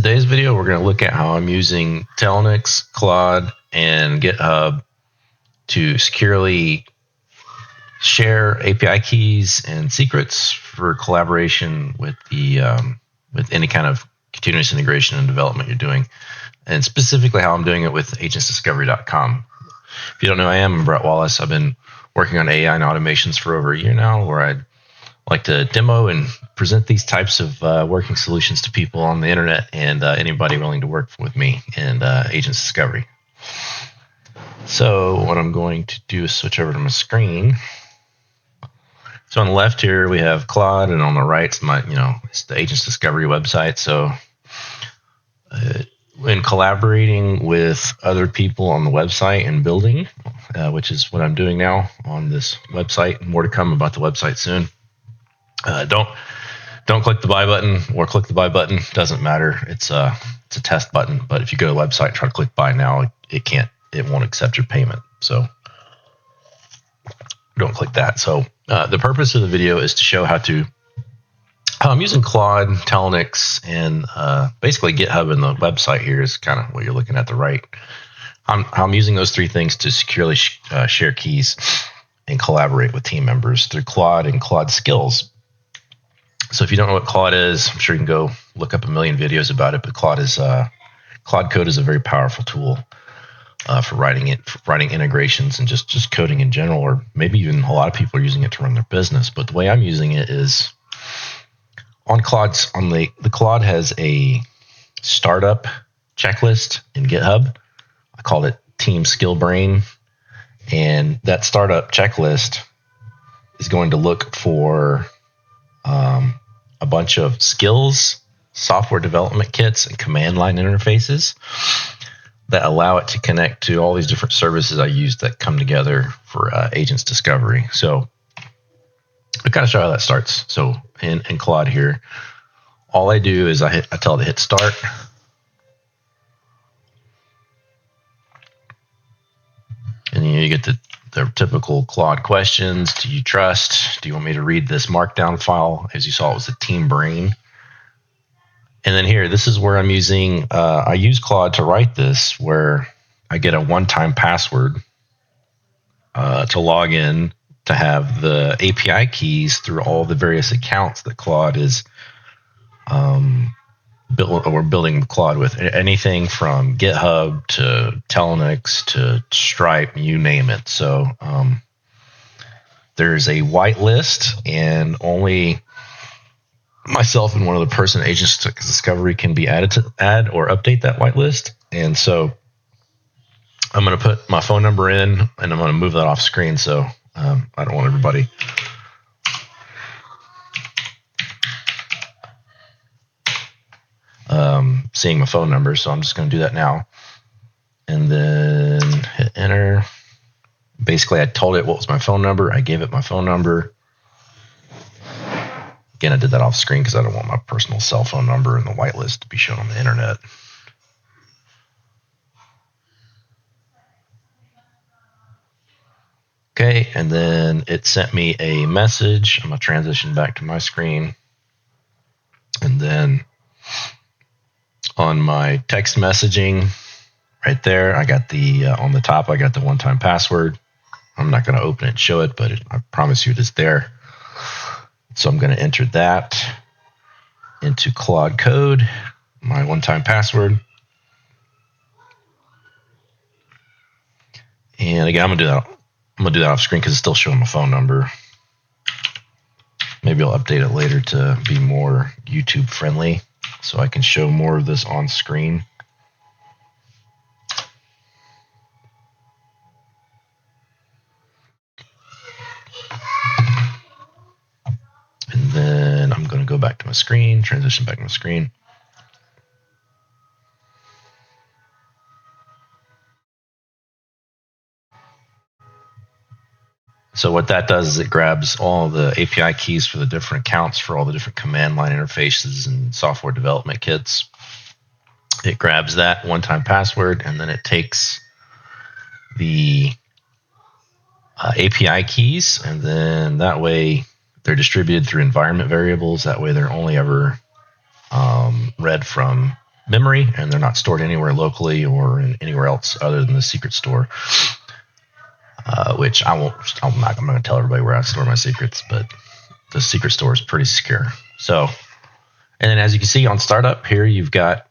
today's video, we're going to look at how I'm using Telnyx, Claude, and GitHub to securely share API keys and secrets for collaboration with with any kind of continuous integration and development you're doing, and specifically how I'm doing it with agentsdiscovery.com. If you don't know, I'm Brett Wallace. I've been working on AI and automations for over a year now, where I'd like to demo and present these types of working solutions to people on the internet and anybody willing to work with me and Agents Discovery. So what I'm going to do is switch over to my screen. So on the left here we have Claude, and on the right is it's the Agents Discovery website. So in collaborating with other people on the website and building, which is what I'm doing now on this website, more to come about the website soon. Don't click the buy button or click the buy button. Doesn't matter. It's a test button. But if you go to the website and try to click buy now, it won't accept your payment. So don't click that. So the purpose of the video is to show how I'm using Claude, Telnyx, and basically GitHub, and the website here is kind of what you're looking at the right. I'm using those three things to securely share keys and collaborate with team members through Claude and Claude skills. So if you don't know what Claude is, I'm sure you can go look up a million videos about it. But Claude Code is a very powerful tool for writing integrations and just coding in general, or maybe even a lot of people are using it to run their business. But the way I'm using it is on Claude's the Claude has a startup checklist in GitHub. I call it Team Skill Brain, and that startup checklist is going to look for a bunch of skills, software development kits, and command line interfaces that allow it to connect to all these different services I use that come together for Agents Discovery. So I'll kind of show how that starts. So in Claude here, all I do is I tell it to hit start. And you get the typical Claude questions. Do you trust? Do you want me to read this markdown file? As you saw, it was the team brain. And then here, this is where I'm using, I use Claude to write this, where I get a one-time password to log in to have the API keys through all the various accounts that Claude is we're building Claude with. Anything from GitHub to Telnyx to Stripe, you name it. So there's a whitelist, and only myself and one other person at Agents Discovery can be add or update that whitelist. And so I'm going to put my phone number in, and I'm going to move that off screen. So I don't want everybody seeing my phone number, so I'm just going to do that now, and then hit enter. Basically, I told it what was my phone number. I gave it my phone number. Again, I did that off screen because I don't want my personal cell phone number and the whitelist to be shown on the internet. Okay, and then it sent me a message. I'm going to transition back to my screen, and then on my text messaging right there, I got the on the top, I got the one-time password. I'm not going to open it and show it, but I promise you it is there. So I'm going to enter that into Claude Code, my one-time password. And again, I'm going to do that off screen because it's still showing my phone number. Maybe I'll update it later to be more YouTube friendly, so I can show more of this on screen. And then I'm going to go back to my screen, transition back to my screen. So what that does is it grabs all the API keys for the different accounts for all the different command line interfaces and software development kits. It grabs that one-time password, and then it takes the API keys, and then that way they're distributed through environment variables. That way they're only ever read from memory, and they're not stored anywhere locally or anywhere else other than the secret store. Which I'm not going to tell everybody where I store my secrets, but the secret store is pretty secure. So, and then as you can see on startup here, you've got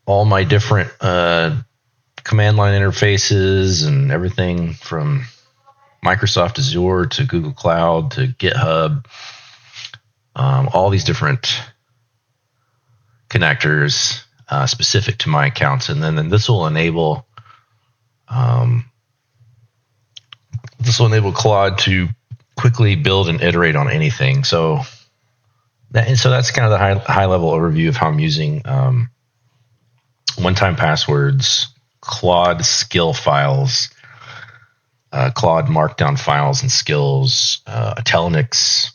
all my different command line interfaces and everything from Microsoft Azure to Google Cloud to GitHub, all these different connectors specific to my accounts. And then this will enable Claude to quickly build and iterate on anything. So that's kind of the high level overview of how I'm using one-time passwords, Claude skill files, Claude markdown files and skills, Telnyx,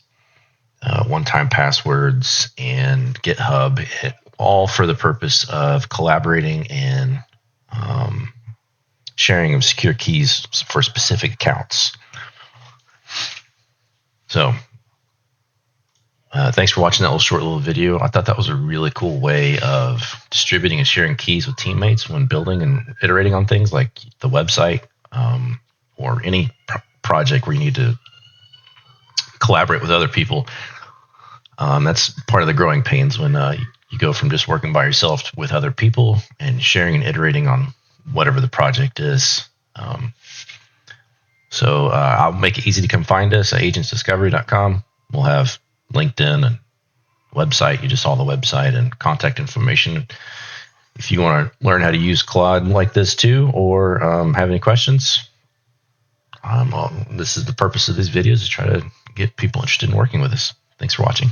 one-time passwords, and GitHub, all for the purpose of collaborating and sharing of secure keys for specific accounts. So thanks for watching that short little video. I thought that was a really cool way of distributing and sharing keys with teammates when building and iterating on things like the website or any project where you need to collaborate with other people. That's part of the growing pains when you go from just working by yourself with other people and sharing and iterating on whatever the project is. So I'll make it easy to come find us at agentsdiscovery.com. We'll have LinkedIn and website. You just saw the website and contact information. If you want to learn how to use Claude like this too, or have any questions, this is the purpose of these videos, is try to get people interested in working with us. Thanks for watching.